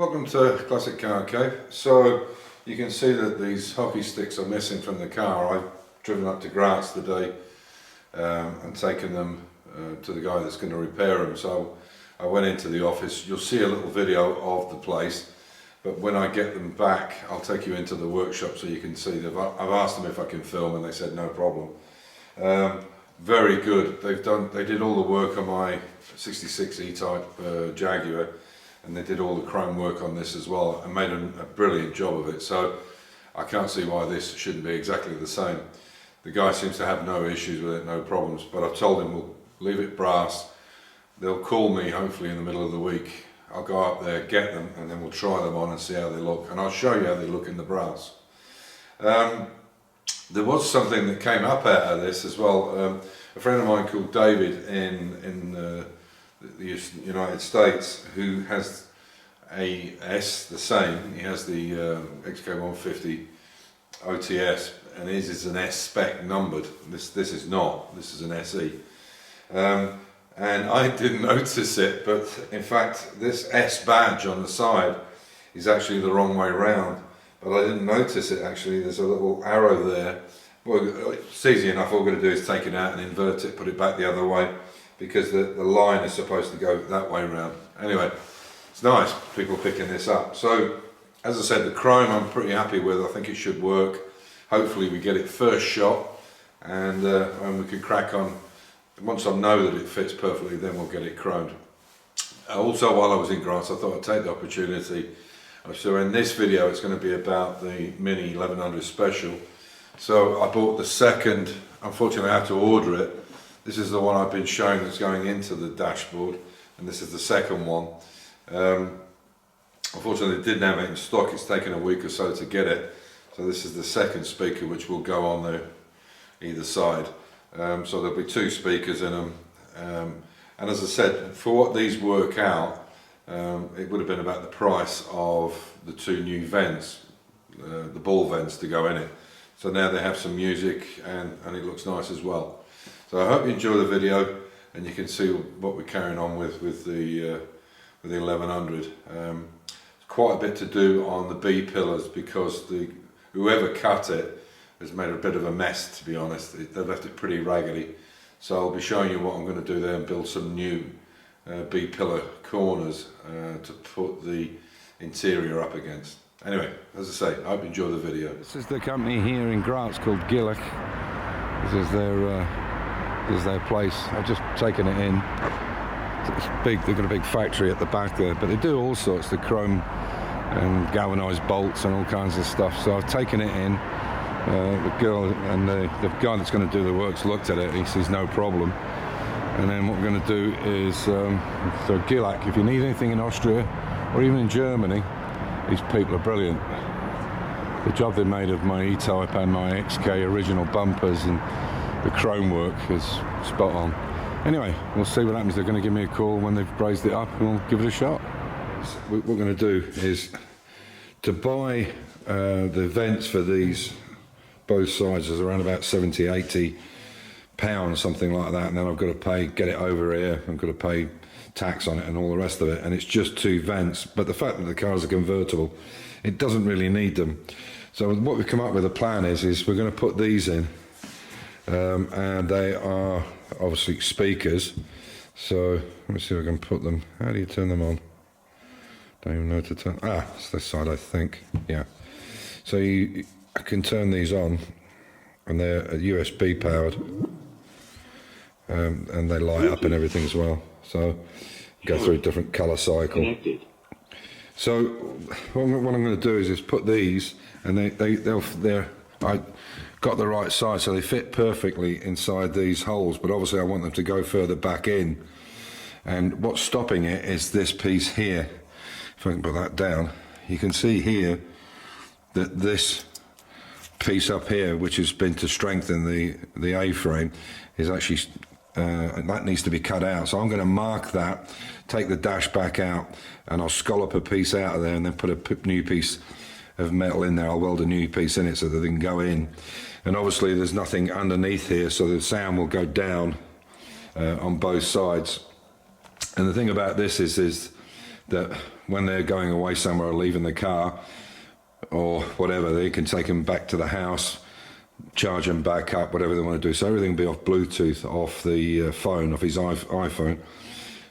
Welcome to Classic Car Cave. So you can see that these hockey sticks are missing from the car. I've driven up to Graz today and taken them to the guy that's going to repair them. So I went into the office. You'll see a little video of the place, but when I get them back I'll take you into the workshop so you can see. I've asked them if I can film and they said no problem. Very good. They did all the work on my 66 E-Type Jaguar, and they did all the chrome work on this as well and made a brilliant job of it. So I can't see why this shouldn't be exactly the same. The guy seems to have no issues with it, no problems, but I've told him we'll leave it brass. They'll call me hopefully in the middle of the week. I'll go up there, get them, and then we'll try them on and see how they look, and I'll show you how they look in the brass. There was something that came up out of this as well. A friend of mine called David in the United States, who has a S, the same. He has the XK150 OTS, and his is an S spec numbered. This is not. This is an SE. And I didn't notice it, but in fact this S badge on the side is actually the wrong way round. But I didn't notice it actually. There's a little arrow there. Well, it's easy enough. All we're going to do is take it out and invert it, put it back the other way, because the line is supposed to go that way round. Anyway, it's nice, people picking this up. So, as I said, the chrome I'm pretty happy with. I think it should work. Hopefully we get it first shot, and we can crack on. Once I know that it fits perfectly, then we'll get it chromed. Also, while I was in Graz, I thought I'd take the opportunity. So in this video, it's going to be about the Mini 1100 Special. So I bought the second. Unfortunately, I had to order it. This is the one I've been showing that's going into the dashboard, and this is the second one. Unfortunately, they didn't have it in stock. It's taken a week or so to get it. So this is the second speaker, which will go on there either side. So there'll be two speakers in them. And as I said, for what these work out, it would have been about the price of the two new vents, the ball vents to go in it. So now they have some music, and it looks nice as well. So I hope you enjoy the video, and you can see what we're carrying on with the 1100. Quite a bit to do on the B pillars, because whoever cut it has made a bit of a mess, to be honest. They left it pretty raggedy. So I'll be showing you what I'm going to do there and build some new B pillar corners to put the interior up against. Anyway, as I say, I hope you enjoy the video. This is the company here in Graz called Gillick. This is their place. I've just taken it in. It's big. They've got a big factory at the back there, but they do all sorts of chrome and galvanized bolts and all kinds of stuff. So I've taken it in. The girl and the guy that's going to do the works looked at it. He sees no problem. And then what we're going to do is, so Gillick, if you need anything in Austria or even in Germany, these people are brilliant. The job they made of my E-Type and my XK original bumpers and the chrome work is spot on. Anyway, we'll see what happens. They're going to give me a call when they've brazed it up, and we'll give it a shot. What we're going to do is to buy the vents for these both sides is around about 70-80 pounds, something like that, and then I've got to get it over here. I've got to pay tax on it and all the rest of it, and it's just two vents. But the fact that the car is a convertible, it doesn't really need them. So what we've come up with a plan is we're going to put these in, and they are obviously speakers. So let me see if I can put them. How do you turn them on? Don't even know how to turn. It's this side, I think. Yeah. So I can turn these on, and they're USB powered, and they light up and everything as well. So go through a different color cycle. Connected. So what I'm going to do is put these, and I got the right size, so they fit perfectly inside these holes. But obviously I want them to go further back in. And what's stopping it is this piece here. If I can put that down, you can see here that this piece up here, which has been to strengthen the A-frame, is actually that needs to be cut out. So I'm going to mark that, take the dash back out, and I'll scallop a piece out of there, and then put a new piece of metal in there. I'll weld a new piece in it so that they can go in. And obviously there's nothing underneath here, so the sound will go down on both sides. And the thing about this is that when they're going away somewhere or leaving the car or whatever, they can take them back to the house, charge them back up, whatever they want to do. So everything will be off Bluetooth, off the phone, off his iPhone.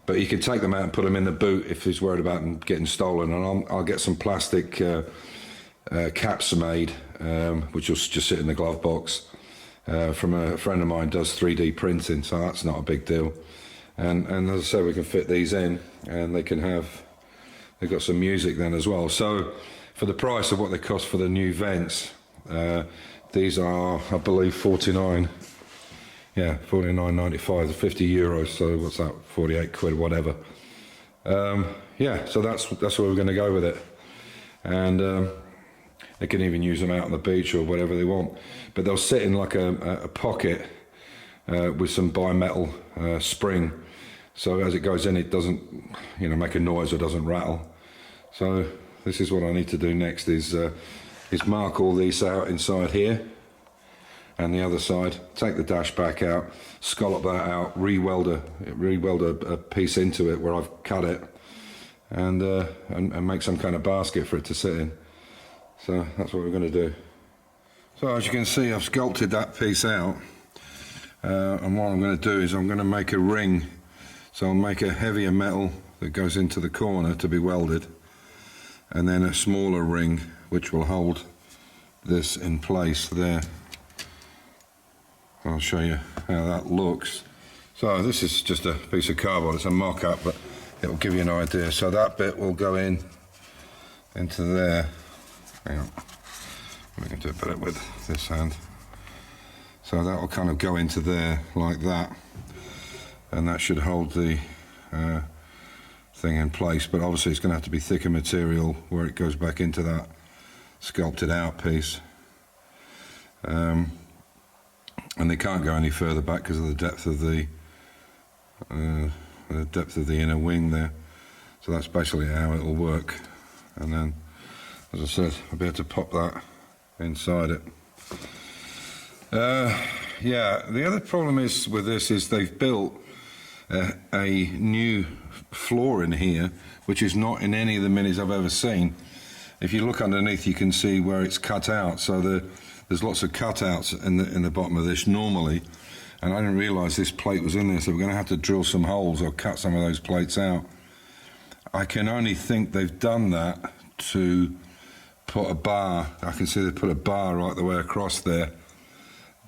But you can take them out and put them in the boot if he's worried about them getting stolen. And I'll get some plastic caps made, which will just sit in the glove box. From a friend of mine does 3D printing, so that's not a big deal. And as I said, we can fit these in, and they've got some music then as well. So for the price of what they cost for the new vents, these are, I believe, 49.95, 50 euros. So what's that? 48 quid, whatever. Yeah, so that's where we're going to go with it. And they can even use them out on the beach or whatever they want. But they'll sit in like a pocket with some bimetal spring. So as it goes in, it doesn't, make a noise or doesn't rattle. So this is what I need to do next is mark all these out inside here and the other side, take the dash back out, scallop that out, re-weld a piece into it where I've cut it, and make some kind of basket for it to sit in. So that's what we're going to do. So as you can see, I've sculpted that piece out, and what I'm going to do is I'm going to make a ring. So I'll make a heavier metal that goes into the corner to be welded, and then a smaller ring which will hold this in place there. I'll show you how that looks. So this is just a piece of cardboard, it's a mock-up, but it will give you an idea. So that bit will go into there. Hang on, we can do it better with this hand. So that will kind of go into there like that, and that should hold the thing in place. But obviously it's going to have to be thicker material where it goes back into that sculpted out piece. And they can't go any further back because of the depth of the inner wing there. So that's basically how it'll work. And then, as I said, I'll be able to pop that inside it. Yeah, the other problem is with this is they've built a new floor in here, which is not in any of the minis I've ever seen. If you look underneath, you can see where it's cut out. So there's lots of cutouts in the bottom of this normally, and I didn't realise this plate was in there. So we're going to have to drill some holes or cut some of those plates out. I can only think they've done that to put a bar. I can see they put a bar right the way across there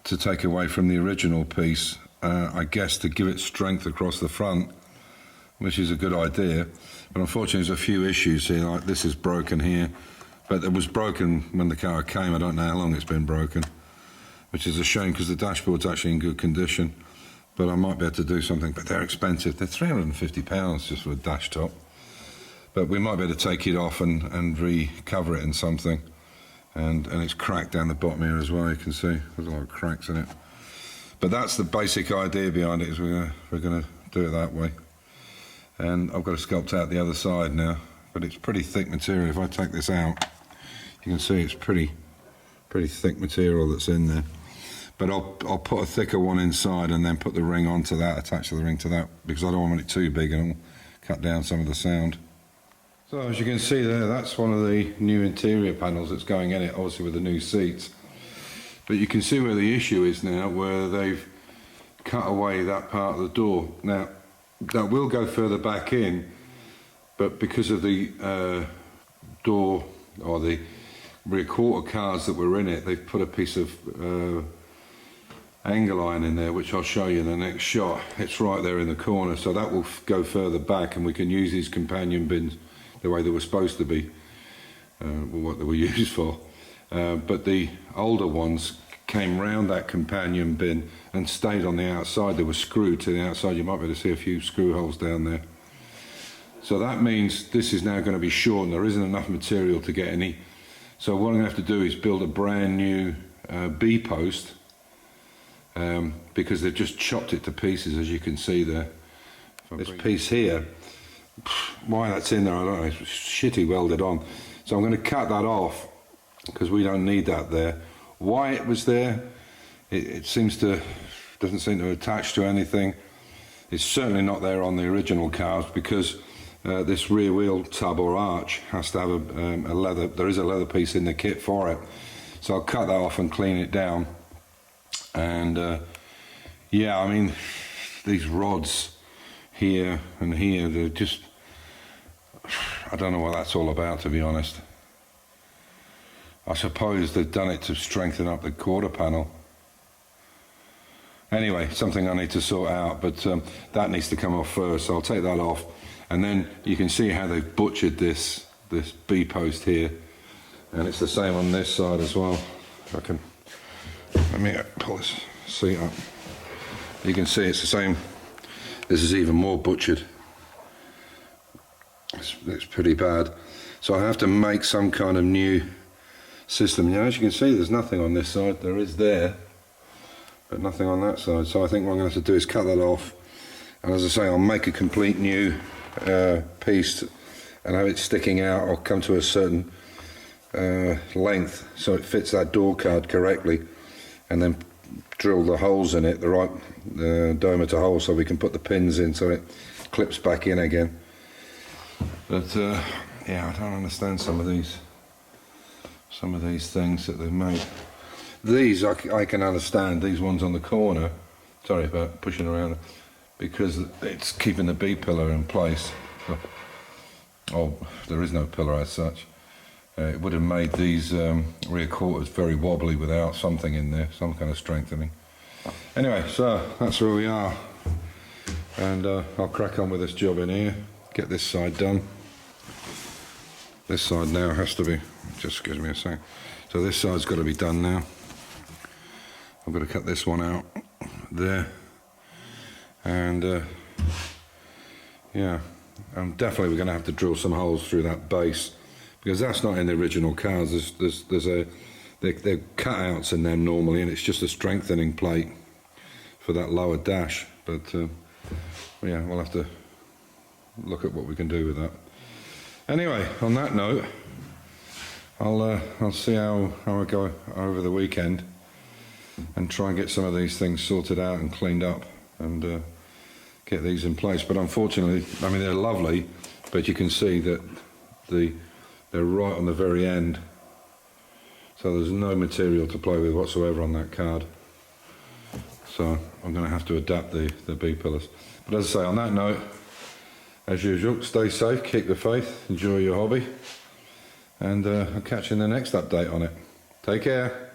to take away from the original piece. I guess to give it strength across the front, which is a good idea. But unfortunately, there's a few issues here. Like this is broken here, but it was broken when the car came. I don't know how long it's been broken, which is a shame because the dashboard's actually in good condition. But I might be able to do something. But they're expensive. They're £350 just for a dash top. But we might be able to take it off and recover it in something. And it's cracked down the bottom here as well. You can see there's a lot of cracks in it. But that's the basic idea behind it. Is we're gonna do it that way. And I've got to sculpt out the other side now. But it's pretty thick material. If I take this out, you can see it's pretty thick material that's in there. But I'll put a thicker one inside and then put the ring onto that, attach the ring to that, because I don't want it too big and it'll cut down some of the sound. So as you can see there, that's one of the new interior panels that's going in it, obviously with the new seats. But you can see where the issue is now, where they've cut away that part of the door. Now, that will go further back in, but because of the door or the rear quarter cars that were in it, they've put a piece of angle iron in there, which I'll show you in the next shot. It's right there in the corner, so that will go further back, and we can use these companion bins the way they were supposed to be, what they were used for. But the older ones came round that companion bin and stayed on the outside. They were screwed to the outside. You might be able to see a few screw holes down there. So that means this is now going to be short and there isn't enough material to get any. So what I'm going to have to do is build a brand new B-post, because they've just chopped it to pieces, as you can see there. This piece here, why that's in there I don't know, it's shitty welded on. So I'm going to cut that off because we don't need that there. Why it was there, it doesn't seem to attach to anything. It's certainly not there on the original cars, because this rear wheel tub or arch has to have a leather, there is a leather piece in the kit for it. So I'll cut that off and clean it down. And yeah, I mean, these rods here and here, they're just, I don't know what that's all about, to be honest. I suppose they've done it to strengthen up the quarter panel. Anyway, something I need to sort out, but that needs to come off first, so I'll take that off. And then you can see how they've butchered this B-post here. And it's the same on this side as well. If I can, let me pull this seat up. You can see it's the same. This is even more butchered. It's pretty bad. So I have to make some kind of new system. You know, as you can see, there's nothing on this side. There is there, but nothing on that side. So I think what I'm going to have to do is cut that off. And as I say, I'll make a complete new piece and have it sticking out or come to a certain length so it fits that door card correctly, and then drill the holes in it, the right diameter holes, so we can put the pins in so it clips back in again. But yeah, I don't understand some of these things that they've made. These I can understand, these ones on the corner, sorry about pushing around, because it's keeping the B-pillar in place. Oh, there is no pillar as such. It would have made these rear quarters very wobbly without something in there, some kind of strengthening. Anyway, so that's where we are. And I'll crack on with this job in here, get this side done. This side now has to be, just give me a second. So this side's got to be done now. I've got to cut this one out there. And yeah, definitely we're going to have to drill some holes through that base, because that's not in the original cars. They're cutouts in there normally, and it's just a strengthening plate for that lower dash. But yeah, we'll have to look at what we can do with that. Anyway, on that note, I'll see how I go over the weekend and try and get some of these things sorted out and cleaned up and get these in place. But unfortunately, I mean, they're lovely, but you can see that they're right on the very end, so there's no material to play with whatsoever on that card. So I'm going to have to adapt the B-pillars. But as I say, on that note, as usual, stay safe, keep the faith, enjoy your hobby, and I'll catch you in the next update on it. Take care.